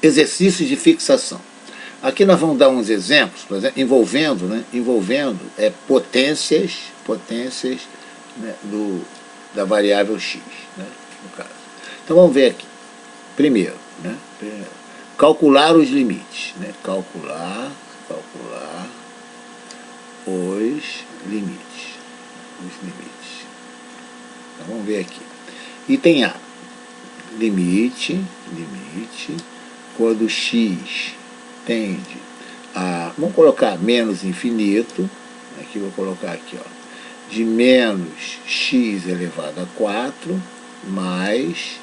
exercícios de fixação. Aqui nós vamos dar uns exemplos, por exemplo, envolvendo potências, né, da variável x, né, no caso. Então vamos ver aqui. Primeiro, né, calcular os limites, né, calcular os limites. Então vamos ver aqui. Item A. Limite, quando x tende a, vamos colocar menos infinito, aqui vou colocar aqui, ó, de menos x elevado a 4 mais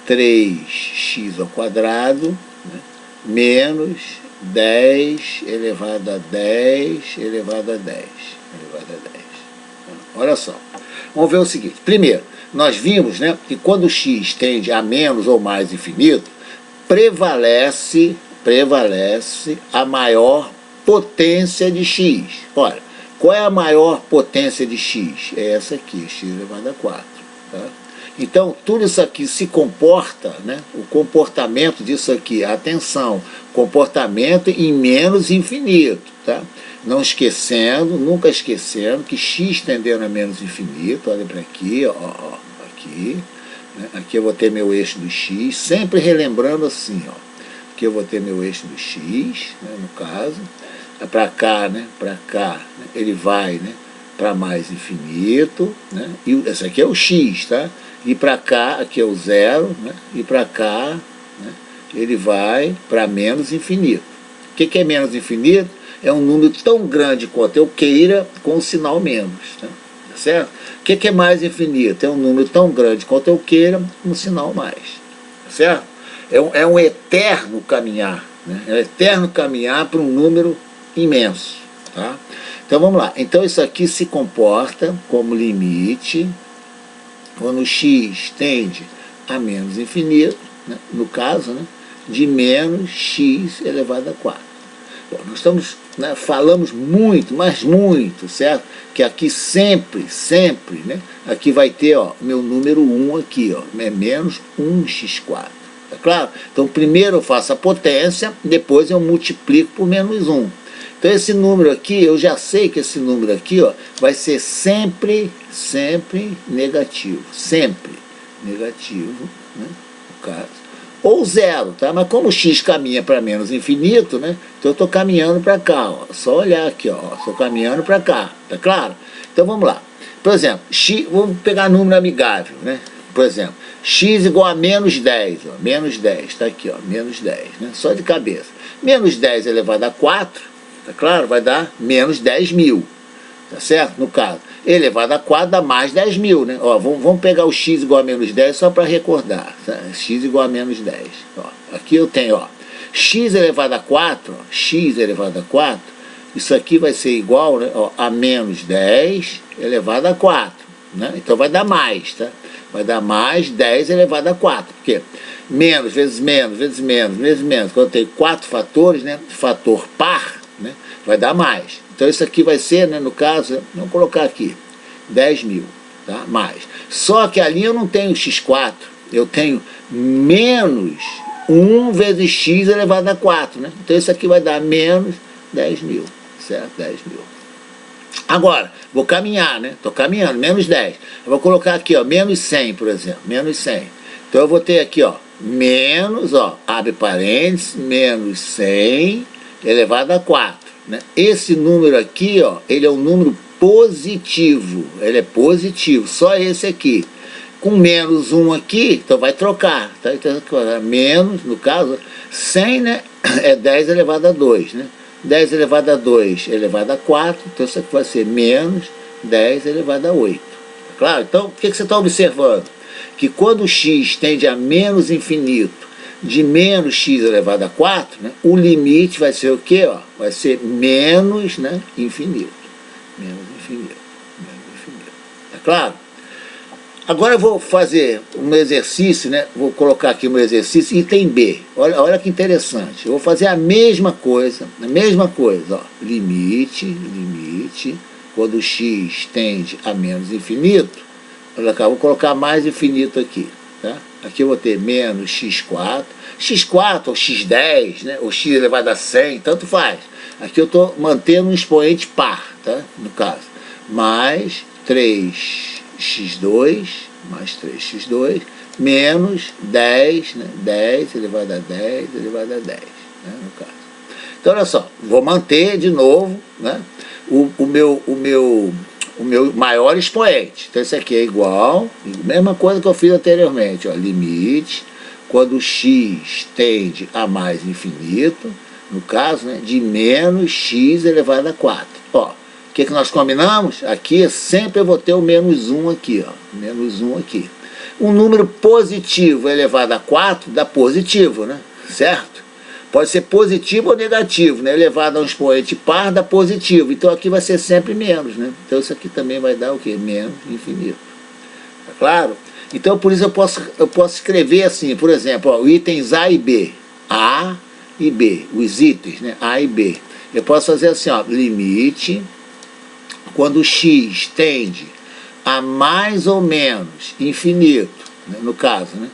3x ao quadrado, né, menos 10 elevado a 10 elevado a 10 elevado a 10. Olha só, vamos ver o seguinte. Primeiro, nós vimos, né, que quando x tende a menos ou mais infinito, prevalece a maior potência de x. Olha, qual é a maior potência de x? É essa aqui, x elevado a 4. Tá? Então, tudo isso aqui se comporta, né, o comportamento disso aqui, atenção, comportamento em menos infinito. Tá? Não esquecendo, nunca esquecendo que x tendendo a menos infinito, olha para aqui, ó, aqui, né, aqui eu vou ter meu eixo do x, sempre relembrando assim, ó, aqui eu vou ter meu eixo do x, né, no caso, para cá, né, ele vai, né, para mais infinito, né, e esse aqui é o x, tá? E para cá, aqui é o zero, né, e para cá, né, ele vai para menos infinito. O que é menos infinito? É um número tão grande quanto eu queira com o sinal menos, tá? Certo? O que é mais infinito? É um número tão grande quanto eu queira com o sinal mais, certo? É um eterno caminhar, né? É um eterno caminhar para um número imenso, tá? Então vamos lá. Então isso aqui se comporta como limite quando x tende a menos infinito, né? No caso, né, de menos x elevado a 4. Bom, nós estamos, né, falamos muito, mas muito, certo? Que aqui sempre, né, aqui vai ter, ó, meu número 1 aqui, ó, é menos 1x4, tá claro? Então primeiro eu faço a potência, depois eu multiplico por menos 1. Então esse número aqui, eu já sei que esse número aqui, ó, vai ser sempre negativo, sempre negativo, né, no caso. Ou zero, tá? Mas como x caminha para menos infinito, né? Então eu estou caminhando para cá, ó. Só olhar aqui, ó. Estou caminhando para cá, tá claro? Então vamos lá. Por exemplo, x, vamos pegar número amigável, né? Por exemplo, x igual a menos 10, ó. Menos 10, tá aqui, ó. Menos 10, né? Só de cabeça. Menos 10 elevado a 4, tá claro? Vai dar menos 10.000, tá certo? No caso, elevado a 4 dá mais 10.000, né? Ó, vamos pegar o x igual a menos 10 só para recordar, tá? X igual a menos 10. Ó, aqui eu tenho, ó, x elevado a 4, ó, x elevado a 4, isso aqui vai ser igual, né, ó, a menos 10 elevado a 4, né? Então vai dar mais, tá? Vai dar mais 10 elevado a 4, porque menos vezes menos, vezes menos, vezes menos, quando tem 4 fatores, né, fator par, né, vai dar mais. Então isso aqui vai ser, né, no caso, vamos colocar aqui, 10.000, tá? Mais. Só que ali eu não tenho x4, eu tenho menos 1 vezes x elevado a 4, né? Então isso aqui vai dar menos 10.000, certo? 10.000. Agora, vou caminhar, né? Estou caminhando, menos 10. Eu vou colocar aqui, ó, menos 100, por exemplo, menos 100. Então eu vou ter aqui, ó, menos, ó, abre parênteses, menos 100 elevado a 4. Né? Esse número aqui, ó, ele é um número positivo, ele é positivo, só esse aqui. Com menos 1 aqui, então vai trocar, tá? Então, menos, no caso, 100, né, é 10 elevado a 2, né? 10 elevado a 2 elevado a 4, então isso aqui vai ser menos 10 elevado a 8. Claro? Então, o que você está observando? Que quando x tende a menos infinito, de menos x elevado a 4, né, o limite vai ser o quê? Ó? Vai ser menos, né, infinito. Menos infinito. Menos infinito. Tá claro? Agora eu vou fazer um exercício, né? Vou colocar aqui um exercício, item B. Olha que interessante. Eu vou fazer a mesma coisa, ó. Limite, quando x tende a menos infinito, olha cá, vou colocar mais infinito aqui, tá? Aqui eu vou ter menos x4, x4 ou x10, né? Ou x elevado a 100, tanto faz. Aqui eu estou mantendo um expoente par, tá? No caso, mais 3x2, mais 3x2, menos 10, né? 10 elevado a 10 elevado a 10, né? No caso. Então, olha só, vou manter de novo, né? O meu maior expoente. Então, isso aqui é igual, mesma coisa que eu fiz anteriormente, ó, limite, quando x tende a mais infinito, no caso, né, de menos x elevado a 4. Ó, o que nós combinamos? Aqui sempre eu vou ter o menos 1 aqui, ó, menos 1 aqui. Um número positivo elevado a 4 dá positivo, né? Certo? Pode ser positivo ou negativo, né? Elevado a um expoente par dá positivo. Então aqui vai ser sempre menos, né? Então isso aqui também vai dar o quê? Menos infinito. Tá claro? Então por isso eu posso escrever assim, por exemplo, ó, itens A e B. A e B. Os itens, né? A e B. Eu posso fazer assim, ó, limite, quando x tende a mais ou menos infinito, né? No caso, né?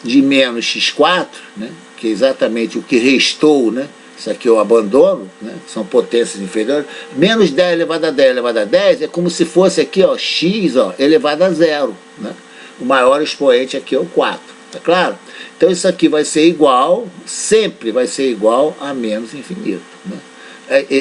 De menos x4, né? Que é exatamente o que restou, né? Isso aqui eu abandono, né? São potências inferiores. Menos 10 elevado a 10 elevado a 10 é como se fosse aqui, ó, x, ó, elevado a 0, né? O maior expoente aqui é o 4, tá claro? Então isso aqui vai ser igual, sempre vai ser igual a menos infinito, né?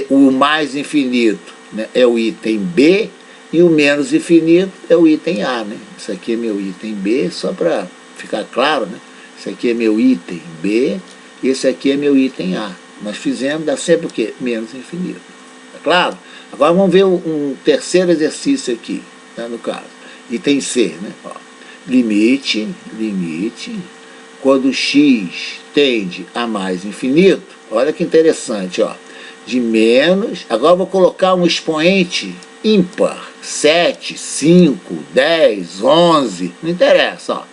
O mais infinito, né, é o item B e o menos infinito é o item A, né? Isso aqui é meu item B, só para ficar claro, né? Esse aqui é meu item B, esse aqui é meu item A. Nós fizemos, dá sempre o quê? Menos infinito. Tá claro? Agora vamos ver um terceiro exercício aqui, tá? No caso. Item C, né? Ó. Limite, quando x tende a mais infinito, olha que interessante, ó. De menos, agora eu vou colocar um expoente ímpar, 7, 5, 10, 11, não interessa, ó.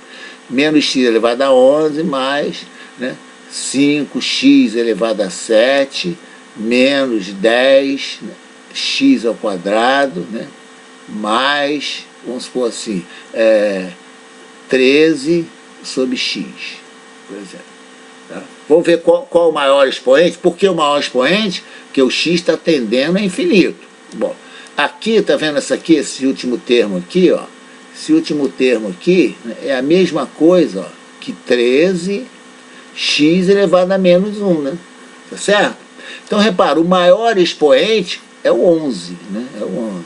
Menos x elevado a 11 mais, né, 5x elevado a 7 menos 10, né, x ao quadrado, né, mais, vamos supor assim, 13 sobre x, por exemplo. Tá? Vamos ver qual o maior expoente. Por que o maior expoente? Porque o x está tendendo a infinito. Bom, aqui, tá vendo esse último termo aqui, ó? Esse último termo aqui, né, é a mesma coisa, ó, que 13x elevado a menos 1, né? Tá certo? Então, repara, o maior expoente é o 11, né? É o 11.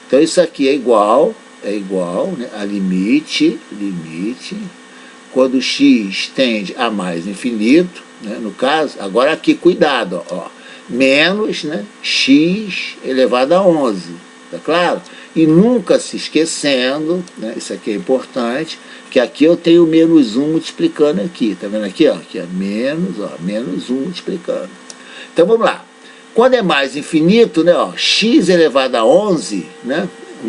Então, isso aqui é igual, né, a limite, quando x tende a mais infinito, né, no caso, agora aqui, cuidado, ó, menos, né, x elevado a 11, tá claro? E nunca se esquecendo, né, isso aqui é importante, que aqui eu tenho menos 1 multiplicando aqui, tá vendo aqui, ó, aqui é menos, ó, menos 1 multiplicando. Então vamos lá, quando é mais infinito, né, ó, x elevado a 11, né, o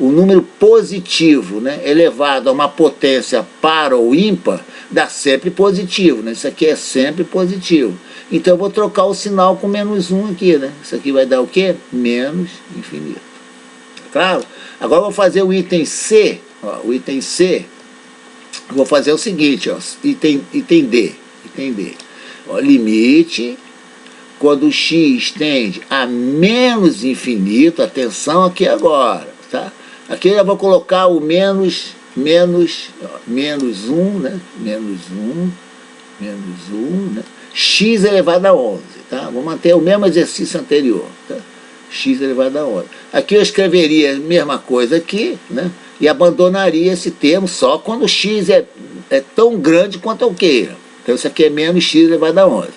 número positivo, né, elevado a uma potência par ou ímpar, dá sempre positivo, né, isso aqui é sempre positivo. Então eu vou trocar o sinal com menos 1 aqui, né, isso aqui vai dar o quê? Menos infinito. Claro? Agora eu vou fazer o item C, ó, o item C, vou fazer o seguinte, ó, item D. Ó, limite, quando x tende a menos infinito, atenção aqui agora, tá? Aqui eu já vou colocar o menos 1, né? Menos 1, né? X elevado a 11, tá? Vou manter o mesmo exercício anterior, tá? X elevado a 11. Aqui eu escreveria a mesma coisa aqui, né? E abandonaria esse termo só quando x é tão grande quanto eu queira. Então isso aqui é menos x elevado a 11.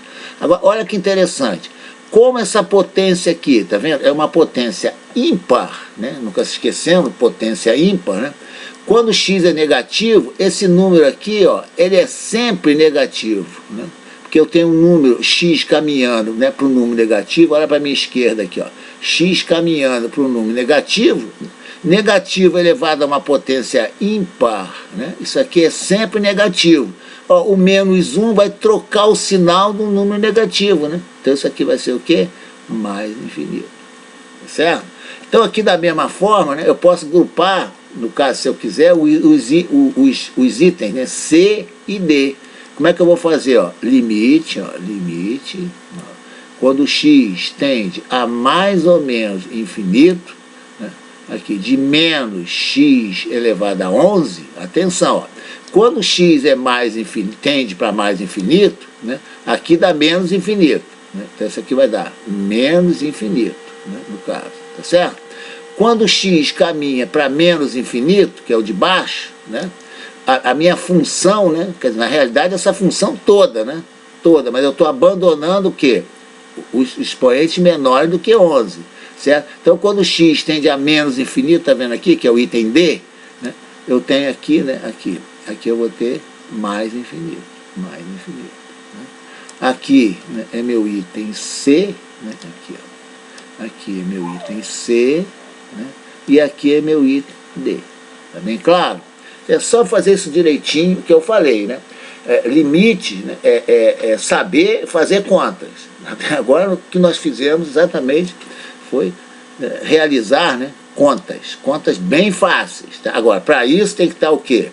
Agora, olha que interessante. Como essa potência aqui, tá vendo? É uma potência ímpar, né? Nunca se esquecendo, potência ímpar, né? Quando x é negativo, esse número aqui, ó, ele é sempre negativo, né? Porque eu tenho um número x caminhando, né, para o número negativo. Olha para a minha esquerda aqui, ó. X caminhando para o número negativo, negativo elevado a uma potência ímpar, né? Isso aqui é sempre negativo. Ó, o menos 1 vai trocar o sinal do número negativo, né? Então isso aqui vai ser o quê? Mais infinito. Certo? Então aqui da mesma forma, né, eu posso grupar no caso, se eu quiser, os itens, né, C e D. Como é que eu vou fazer? Ó? Limite, ó, limite. Ó. Quando x tende a mais ou menos infinito, né, aqui, de menos x elevado a 11, atenção, ó, quando x é mais infinito, tende para mais infinito, né, aqui dá menos infinito. Né, então isso aqui vai dar menos infinito, né, no caso, tá certo? Quando x caminha para menos infinito, que é o de baixo, né, a minha função, né, quer dizer, na realidade essa função toda, né, toda, mas eu estou abandonando o quê? Os expoentes menores do que 11, certo? Então quando x tende a menos infinito, tá vendo aqui, que é o item D, né, eu tenho aqui, né, aqui eu vou ter mais infinito, né? Aqui, né, é meu item C, né, aqui, ó. Aqui é meu item C, né, e aqui é meu item D. Tá bem claro? É só fazer isso direitinho que eu falei, né? Limite, né, é saber fazer contas. Até agora o que nós fizemos exatamente foi realizar, né, contas bem fáceis. Tá? Agora, para isso tem que estar o quê?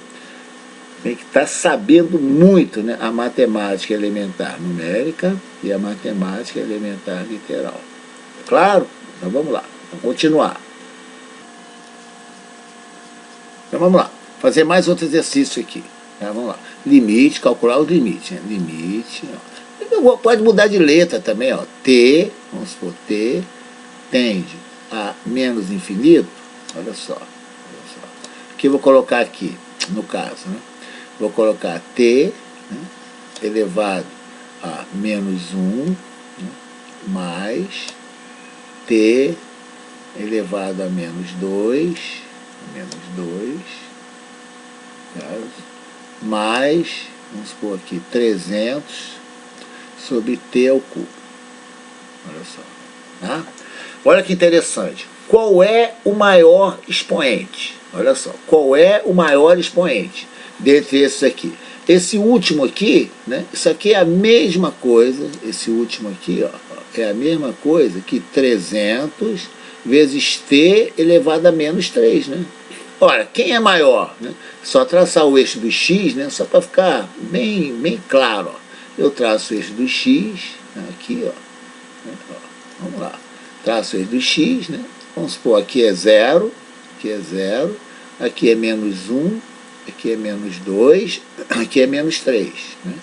Tem que estar sabendo muito, né, a matemática elementar numérica e a matemática elementar literal. Claro? Então vamos lá, vamos continuar. Então vamos lá, fazer mais outro exercício aqui. Tá? Vamos lá. Limite, calcular os limites. Né? Limite, ó. Pode mudar de letra também, ó. T, vamos supor, T tende a menos infinito. Olha só. Aqui eu vou colocar aqui, no caso, né? Vou colocar T, né, elevado a menos 1, né, mais T elevado a menos 2, mais, vamos supor aqui, 300 sobre T ao cubo. Olha só. Tá? Olha que interessante. Qual é o maior expoente? Olha só. Qual é o maior expoente dentre esses aqui? Esse último aqui, né? Isso aqui é a mesma coisa. Esse último aqui, ó, é a mesma coisa que 300 vezes T elevado a menos 3, né? Ora, quem é maior? Né? Só traçar o eixo do x, né? Só para ficar bem claro. Ó. Eu traço o eixo do x, aqui, ó. Vamos lá. Traço o eixo do x, né? Vamos supor, aqui é 0, aqui é menos 1, aqui é menos 2, aqui é menos 3. Né?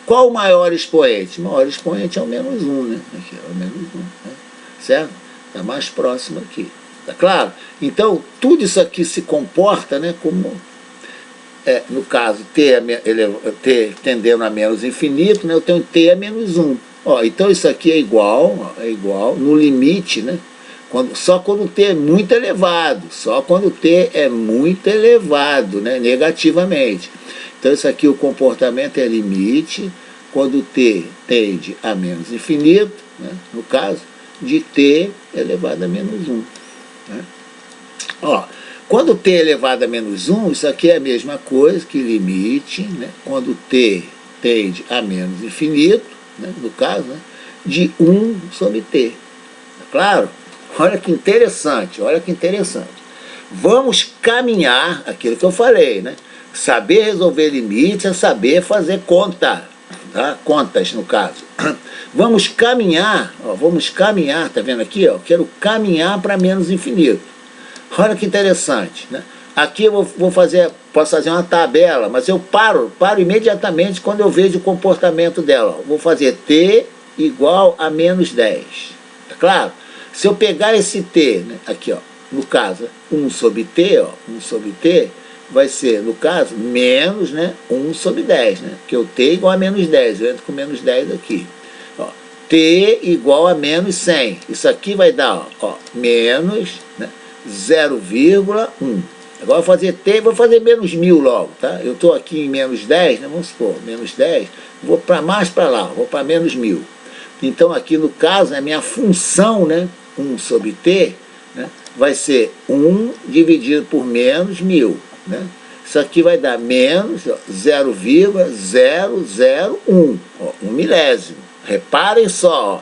Qual o maior expoente? O maior expoente é o menos 1, né? Aqui é o menos 1, né? Certo? Está mais próximo aqui. Tá claro? Então, tudo isso aqui se comporta, né, como, no caso, T tendendo a menos infinito, né, eu tenho T a menos 1. Ó, então, isso aqui é igual, no limite, né, só quando T é muito elevado, né, negativamente. Então, isso aqui, o comportamento é limite, quando T tende a menos infinito, né, no caso, de T elevado a menos 1. Né? Ó, quando T elevado a menos 1, isso aqui é a mesma coisa que limite, né? Quando T tende a menos infinito, né? No caso, né? De 1 sobre T. Tá claro? Olha que interessante, Vamos caminhar, aquilo que eu falei, né? Saber resolver limites é saber fazer conta, tá? Contas, no caso. Vamos caminhar, tá vendo aqui? Ó, quero caminhar para menos infinito. Olha que interessante, né? Aqui eu posso fazer uma tabela, mas eu paro imediatamente quando eu vejo o comportamento dela. Ó. Vou fazer T igual a menos 10. Tá claro? Se eu pegar esse T, né, aqui, ó, no caso, 1 sobre T, ó, 1 sobre T, vai ser, no caso, menos, né, 1 sobre 10, né? Porque o T é igual a menos 10, eu entro com menos 10 aqui. Ó, T igual a menos 100. Isso aqui vai dar, ó, menos, né, 0,1. Agora eu vou fazer T, vou fazer menos 1000 logo, tá? Eu estou aqui em menos 10, né? Vamos supor, menos 10, vou para mais para lá, vou para menos 1000. Então aqui no caso, a minha função, né, 1 sobre T, né, vai ser 1 dividido por menos 1000, né? Isso aqui vai dar menos 0,001, 1 milésimo. Reparem só, ó,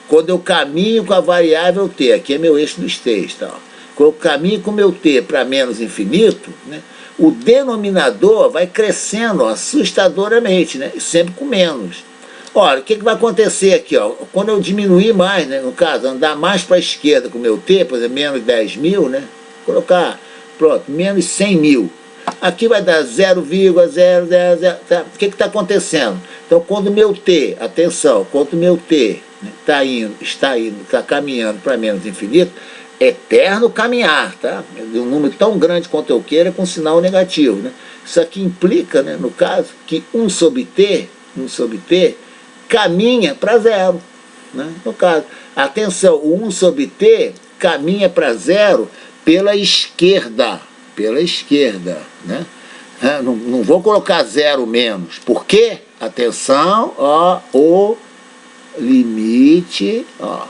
quando eu caminho com a variável T, aqui é meu eixo dos T's, tá? Ó. quando eu caminho com o meu t para menos infinito, né, o denominador vai crescendo assustadoramente, né, sempre com menos. Olha, o que vai acontecer aqui? Ó? Quando eu diminuir mais, né, no caso, andar mais para a esquerda com o meu t, por exemplo, menos 10 mil, né, colocar, pronto, menos 100 mil. Aqui vai dar 0,000, tá? O que está acontecendo? Então, quando o meu t, atenção, quando o meu t está caminhando para menos infinito, eterno caminhar, tá? De um número tão grande quanto eu queira com sinal negativo, né? Isso aqui implica, né, no caso, que 1 sobre t caminha para zero, né? No caso, atenção, o 1 sobre t caminha para zero pela esquerda, né? Não vou colocar zero menos, porque, atenção, ó, o limite, ó,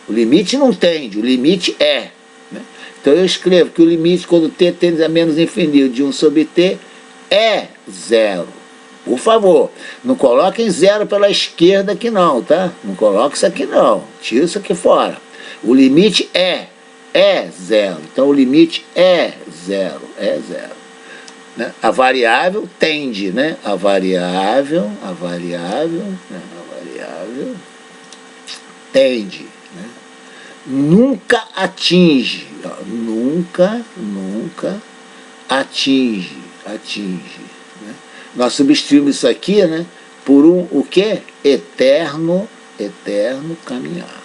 o limite não tende, o limite é, né? Então eu escrevo que o limite, quando t tende a menos infinito de 1 sobre t, é zero. Por favor, não coloquem zero pela esquerda aqui não, tá? Não coloque isso aqui não, tira isso aqui fora. O limite é zero. Então o limite é zero, né? A variável tende, né? A variável tende, né? Nunca atinge, ó, nunca atinge, né? Nós substituímos isso aqui, né, por o quê? Eterno caminhar.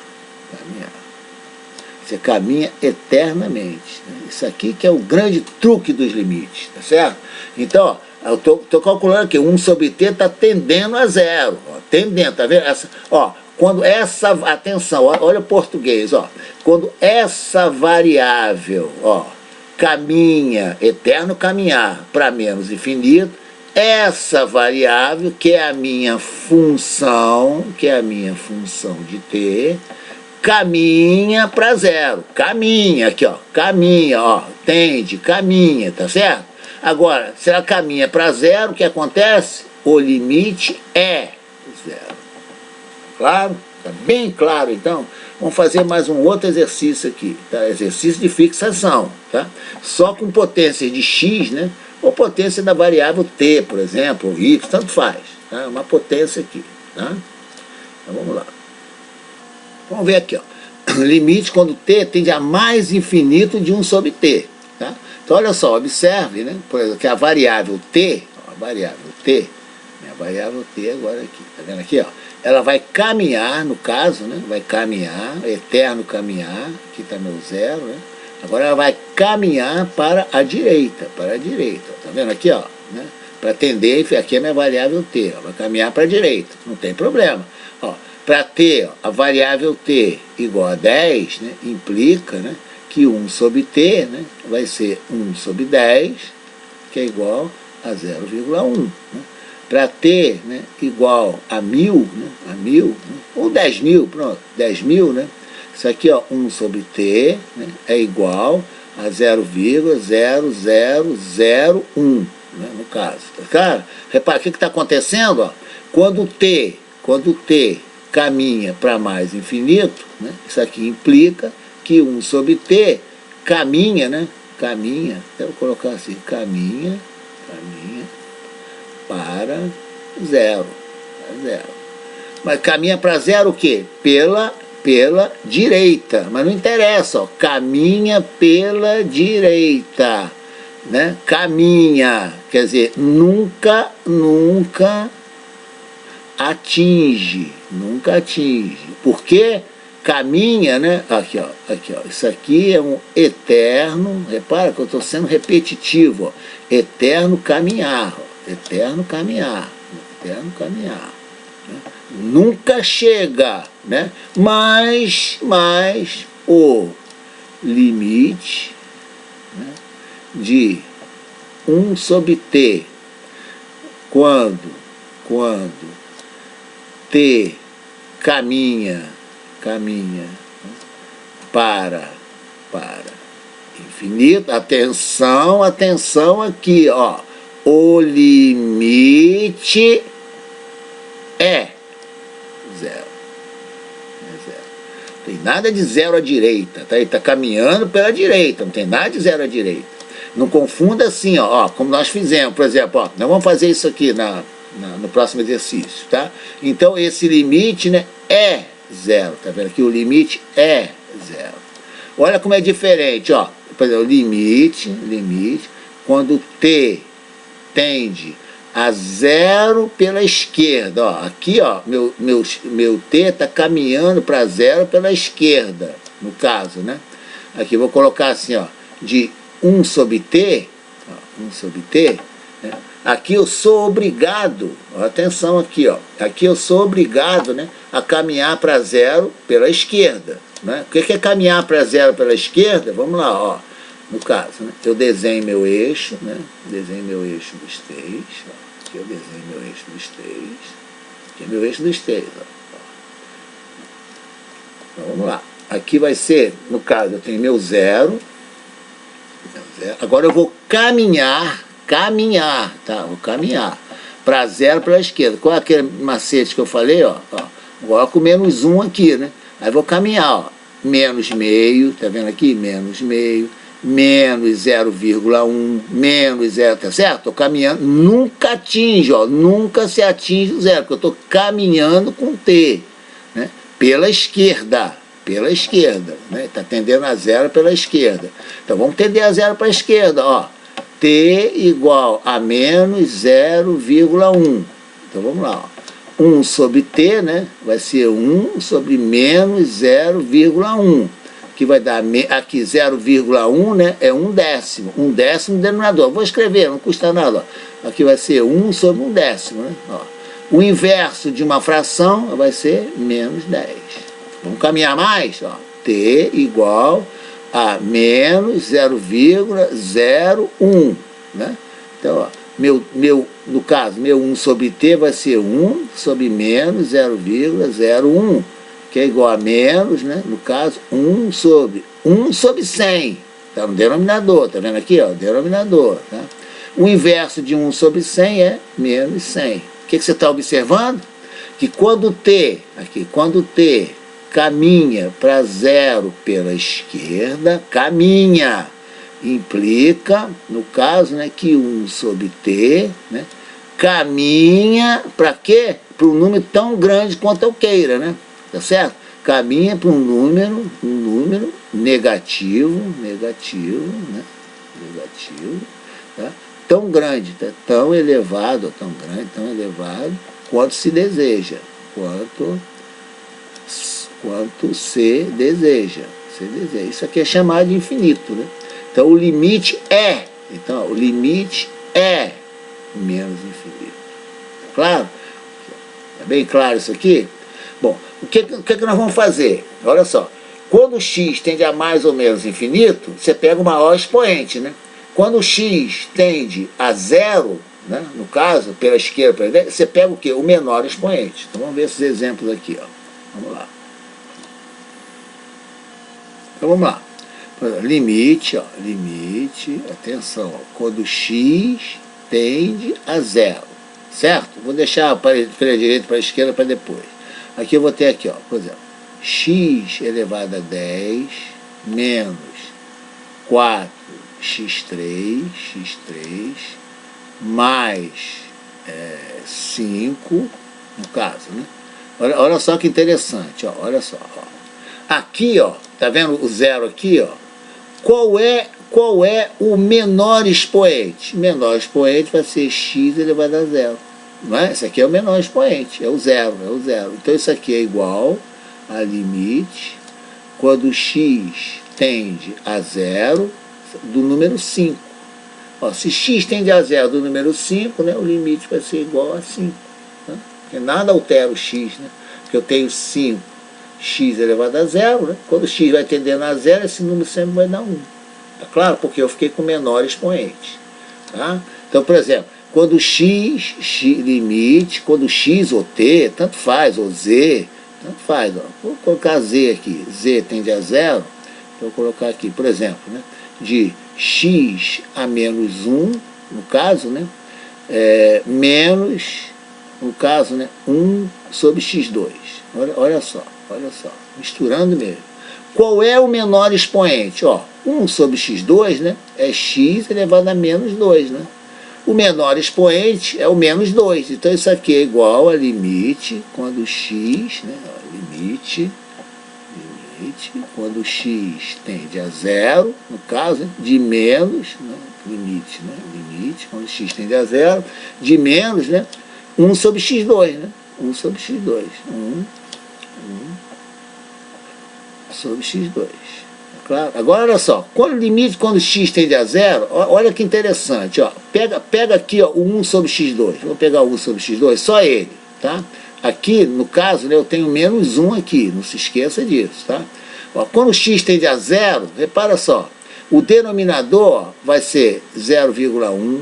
Você caminha eternamente, né? Isso aqui que é o grande truque dos limites, tá certo? Então, ó, eu tô calculando aqui, 1 sobre t está tendendo a zero, ó, tendendo, tá vendo? Ó, quando essa, atenção, olha o português, ó, quando essa variável, ó, caminha, eterno caminhar para menos infinito, essa variável, que é a minha função, de t, caminha para zero, caminha aqui, ó, caminha, ó, tende, caminha, tá certo? Agora, se ela caminha para zero, o que acontece? O limite é zero. Claro? Tá bem claro, então? Vamos fazer mais um outro exercício aqui, tá? Exercício de fixação, tá? Só com potência de x, né? Ou potência da variável t, por exemplo, ou y, tanto faz, tá? Uma potência aqui, tá? Então vamos lá. Vamos ver aqui, ó. Limite quando t tende a mais infinito de 1 sobre t, tá? Então olha só, observe, né? Por exemplo, que a variável t, ó, minha variável t agora aqui, tá vendo aqui, ó? Ela vai caminhar, no caso, né? Vai caminhar, eterno caminhar, aqui está meu zero, né? Agora ela vai caminhar para a direita, tá vendo aqui, ó, né? Para tender, aqui é minha variável t, ó, vai caminhar para a direita, não tem problema. Ó, para ter a variável t igual a 10, né, implica, né, que 1 sobre t, né, vai ser 1 sobre 10, que é igual a 0,1. Né? Para t, né, igual a 1000, né, ou 10.000, pronto, 10.000, né? Isso aqui, ó, 1 sobre t, né, é igual a 0,0001, né, no caso. Tá claro? Repara, o que está acontecendo? Ó? Quando t caminha para mais infinito, né, isso aqui implica que 1 sobre t caminha, né? Eu vou colocar assim, caminha para zero. Mas caminha para zero o quê? Pela direita, mas não interessa, ó, caminha pela direita, né? Caminha, quer dizer, nunca atinge, porque caminha, né? Aqui, ó, isso aqui é um eterno, repara que eu estou sendo repetitivo, ó, eterno caminhar, né? Nunca chega, né? Mas o limite, né, de 1 sobre t, quando t caminha para infinito, atenção aqui, ó, o limite é zero. tem nada de zero à direita, tá? Ele está caminhando pela direita, não tem nada de zero à direita. Não confunda assim, ó, como nós fizemos, por exemplo, ó, nós vamos fazer isso aqui no próximo exercício, tá? Então esse limite, né, é zero, tá vendo aqui? O limite é zero. Olha como é diferente, ó. Por exemplo, limite, quando t tende a zero pela esquerda, ó, aqui, ó, meu t está caminhando para zero pela esquerda, no caso, né? Aqui eu vou colocar assim, ó, de 1 sobre t, ó, 1 sobre t, né? Aqui eu sou obrigado, ó, atenção aqui, ó, aqui eu sou obrigado, né, a caminhar para zero pela esquerda, né? O que é caminhar para zero pela esquerda? Vamos lá, ó, no caso, né, eu desenho meu eixo, né, desenho meu eixo dos 3, ó. Aqui eu desenho meu eixo dos 3. Aqui é meu eixo dos 3. Ó. Então, vamos lá. Aqui vai ser, no caso, eu tenho meu zero. Agora eu vou caminhar, tá? Vou caminhar para zero pela esquerda. Qual é aquele macete que eu falei? Ó, coloco menos 1 aqui, né? Aí vou caminhar, ó. Menos meio, tá vendo aqui? Menos meio. Menos 0,1, menos 0, tá certo? Estou caminhando, nunca atinge, ó, nunca se atinge o zero, porque eu estou caminhando com t, né? Pela esquerda, né? Está tendendo a zero pela esquerda. Então vamos tender a zero para a esquerda, ó. T igual a menos 0,1. Então vamos lá, ó. 1 sobre t, né? Vai ser 1 sobre menos 0,1. Que vai dar aqui 0,1, né, é 1/10. 1/10 no denominador. Vou escrever, não custa nada. Ó. Aqui vai ser 1 sobre 1/10. Né? Ó. O inverso de uma fração vai ser menos 10. Vamos caminhar mais? Ó. T igual a menos 0,01. Né? Então, ó, no caso, meu 1 sobre t vai ser 1 sobre menos 0,01. Que é igual a menos, né? No caso, 1 sobre 100. Está no denominador, tá vendo aqui? Ó, denominador. Tá? O inverso de 1 sobre 100 é menos 100. O que você está observando? Que quando t caminha para zero pela esquerda, implica, no caso, né, que 1 sobre t, né, caminha para quê? Para um número tão grande quanto eu queira, né? Tá certo? Caminha para um número negativo, né? Negativo, tá? Tão grande, tá? Tão elevado, quanto se deseja, quanto se deseja. Isso aqui é chamado de infinito, né? Então o limite é, menos infinito. Claro? É bem claro isso aqui? Bom, o que nós vamos fazer? Olha só, quando o x tende a mais ou menos infinito, você pega o maior expoente, né? Quando o x tende a zero, né, no caso, pela esquerda, pela direita, você pega o quê? O menor expoente. Então vamos ver esses exemplos aqui, ó. Vamos lá. Então vamos lá. Limite, atenção, ó, quando x tende a zero, certo? Vou deixar para a direita, para a esquerda, para depois. Aqui eu vou ter aqui, ó, por exemplo, x elevado a 10 menos 4x3 mais 5, no caso, né? Olha só que interessante, ó, olha só. Ó. Aqui, ó, tá vendo o zero aqui, ó? Qual é o menor expoente? O menor expoente vai ser x elevado a zero. Não é? Esse aqui é o menor expoente, é o zero. Então isso aqui é igual a limite quando x tende a zero do número 5. Ó, se x tende a zero do número 5, né, o limite vai ser igual a 5. Né? Porque nada altera o x, né? Porque eu tenho 5, x elevado a zero, né? Quando o x vai tendendo a zero, esse número sempre vai dar 1. Tá claro? Porque eu fiquei com o menor expoente. Tá? Então, por exemplo, quando limite, quando x ou t, tanto faz, ou z, tanto faz, ó. Vou colocar z aqui, z tende a zero, vou colocar aqui, por exemplo, né, de x a menos 1, no caso, né, menos, no caso, né, 1 sobre x2. Olha só, misturando mesmo. Qual é o menor expoente? Ó, 1 sobre x2, né, é x elevado a menos 2, né? O menor expoente é o menos 2. Então isso aqui é igual a limite quando x, né, ó, limite quando x tende a zero, no caso, né, de menos, né, limite quando x tende a zero, de menos, né, 1 sobre x2, né? 1 sobre x2. 1 sobre x2. Claro? Agora, olha só. Quando x tende a zero, olha que interessante. Ó, pega aqui, ó, o 1 sobre x2. Vou pegar o 1 sobre x2, só ele. Tá? Aqui, no caso, né, eu tenho menos 1 aqui. Não se esqueça disso. Tá? Ó, quando x tende a zero, repara só. O denominador vai ser 0,1.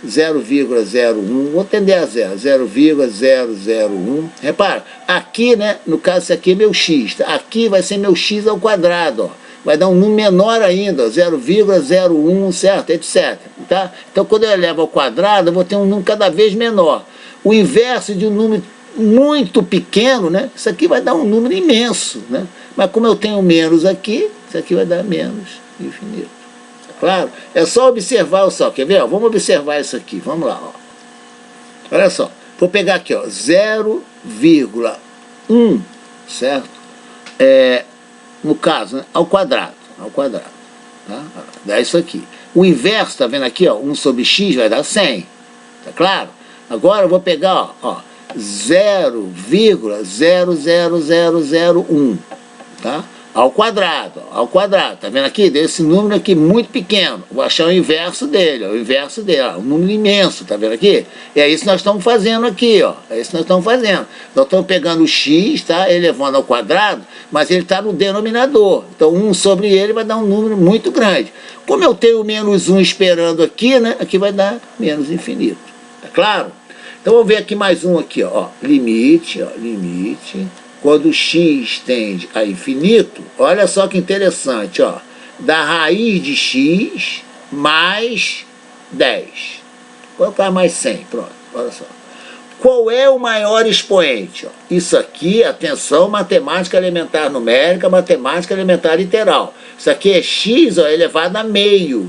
0,01, vou tender a zero, 0,001. Repara, aqui, né, no caso, isso aqui é meu x, tá? Aqui vai ser meu x ao quadrado, ó. Vai dar um número menor ainda, 0,01, certo? Etc. Tá? Então, quando eu elevo ao quadrado, eu vou ter um número cada vez menor. O inverso de um número muito pequeno, né, isso aqui vai dar um número imenso, né? Mas como eu tenho menos aqui, isso aqui vai dar menos infinito. Claro, é só observar só, quer ver? Ó, vamos observar isso aqui, vamos lá. Ó. Olha só, vou pegar aqui, ó, 0,1, certo? No caso, né, ao quadrado, tá? Dá isso aqui. O inverso, tá vendo aqui, ó, 1 sobre x vai dar 100, tá claro? Agora eu vou pegar, ó 0,00001, tá? Ao quadrado, tá vendo aqui? Deu esse número aqui muito pequeno. Vou achar o inverso dele, ó, um número imenso, tá vendo aqui? E é isso que nós estamos fazendo aqui, ó. É isso que nós estamos fazendo. Nós estamos pegando o x, tá? Elevando ao quadrado, mas ele está no denominador. Então 1 sobre ele vai dar um número muito grande. Como eu tenho menos 1 esperando aqui, né? Aqui vai dar menos infinito. Tá claro? Então vamos ver aqui mais um aqui, ó. Limite. Quando x tende a infinito, olha só que interessante, ó, da raiz de x mais 10. Vou colocar mais 100, pronto, olha só. Qual é o maior expoente? Ó, isso aqui, atenção, matemática elementar numérica, matemática elementar literal. Isso aqui é x, ó, elevado a meio,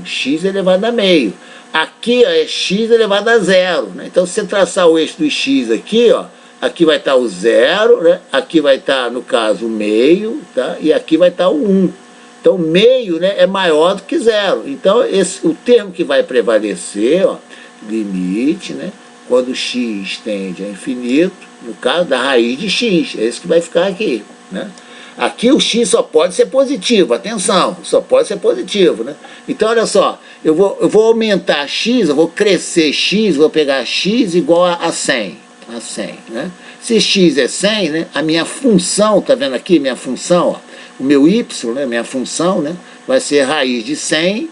Aqui, ó, é x elevado a zero, né? Então, se você traçar o eixo do x aqui, ó, aqui vai estar o zero, né? Aqui vai estar, no caso, o meio, tá? E aqui vai estar o 1. Então, meio, né, é maior do que zero. Então, o termo que vai prevalecer, ó, limite, né, quando x tende a infinito, no caso da raiz de x, é isso que vai ficar aqui, né? Aqui o x só pode ser positivo, atenção, só pode ser positivo, né? Então, olha só, eu vou aumentar x, eu vou crescer x, vou pegar x igual a 100. A 100, né? Se x é 100, né, a minha função, tá vendo aqui, minha função, ó, o meu y, né, minha função, né, vai ser raiz de 100,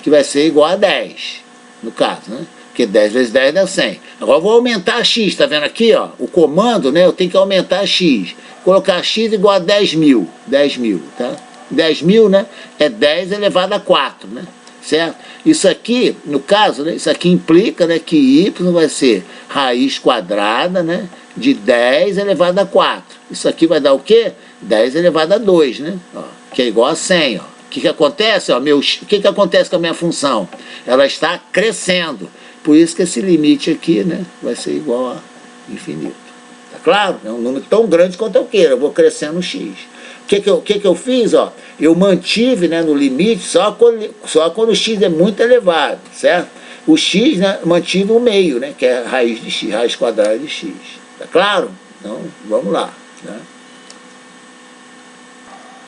que vai ser igual a 10, no caso, né, porque 10 vezes 10 dá 100. Agora eu vou aumentar x, tá vendo aqui, ó, o comando, né, eu tenho que aumentar x, colocar x igual a 10.000, tá? 10.000, né, é 10 elevado a 4, né? Certo? Isso aqui, no caso, né, isso aqui implica, né, que y vai ser raiz quadrada, né, de 10 elevado a 4. Isso aqui vai dar o quê? 10 elevado a 2, né? Ó, que é igual a 100. Ó. O que acontece? Ó, o que acontece com a minha função? Ela está crescendo. Por isso que esse limite aqui, né, vai ser igual a infinito. Tá claro? É um número tão grande quanto eu queira. Eu vou crescendo x. O que eu fiz? Ó? Eu mantive, né, no limite só quando o x é muito elevado, certo? O x, né, mantive o meio, né, que é a raiz de x, raiz quadrada de x. Tá claro? Então, vamos lá. Né?